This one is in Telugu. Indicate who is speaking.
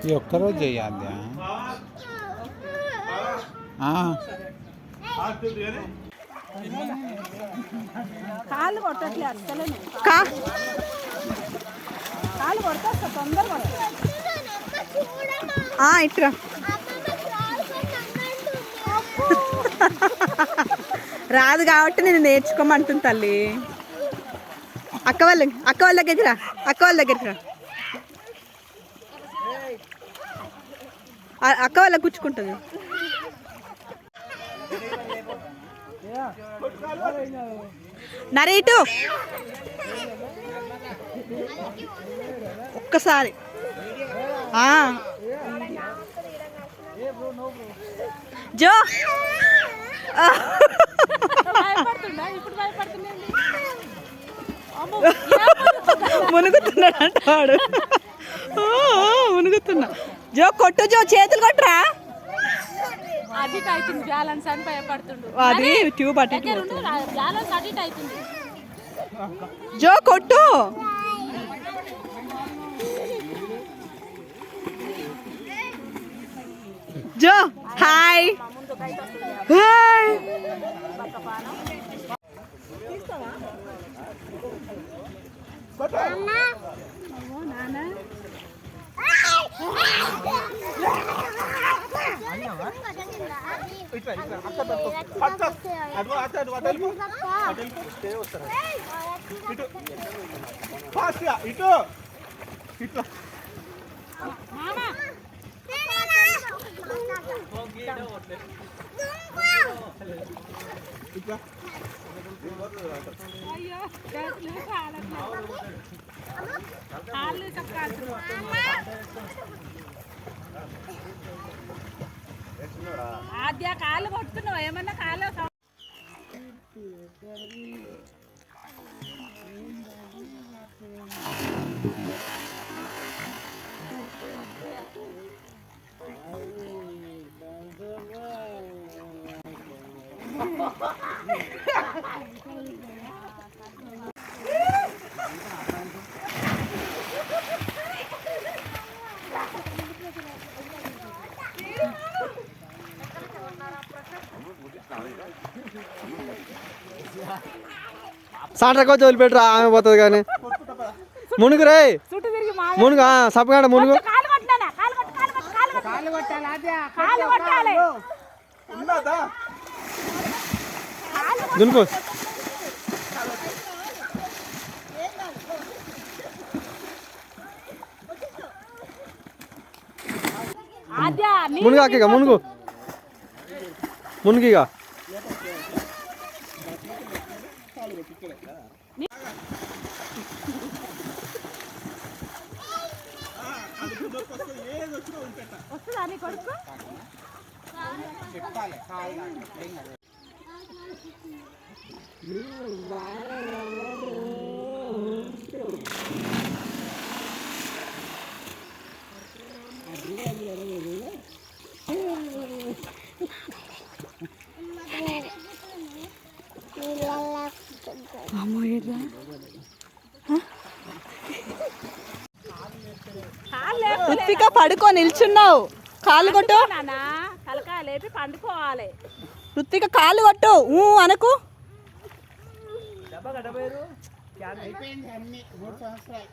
Speaker 1: ఈ ఒక్కరోజు చేయాలి.
Speaker 2: కాళ్ళు కొట్టట్లే అసలు కాళ్ళు కొడతా తొందరగా
Speaker 3: ఇట్రా రాదు కాబట్టి నేను నేర్చుకోమంటుంది తల్లి. అక్క వాళ్ళ దగ్గరికి రా, అక్క వాళ్ళ దగ్గరికి రా. అక్క వాళ్ళ కూర్చుకుంటుంది. నరేటు ఒక్కసారి జో మునుగుతున్నాడు అంటాడు. మునుగుతున్నా. జో కొట్టు, జో చేతులు కొట్టరా.
Speaker 2: అది అవుతుంది బ్యాలెన్స్ అని భయపడుతుండు.
Speaker 3: అది ట్యూబ్ అటు
Speaker 2: బ్యాలెన్స్ అటు అవుతుంది.
Speaker 3: జో కొట్టు. జో హాయ్ హాయ్.
Speaker 2: ఆద్య కాళ్ళు కొట్టుకున్నావు ఏమన్నా కాళ్ళు
Speaker 4: సాంట్రా వదిలిపెట్టరా, ఆమె పోతుంది కానీ. మునుగు రే, మునుగు సపగాడ మునుగు. దునుకో. మునుగు అక్క, మునుగు మునుగిగా.
Speaker 3: రుత్విక పడుకో, నిల్చున్నావు. కాళ్ళు కొట్టు.
Speaker 2: తలకాయ లేపి పండుకోవాలి.
Speaker 3: రుత్విక కాళ్ళు కొట్టు. అనకు.
Speaker 1: అయిపోయింది అన్ని 3 సంవత్సరాలు.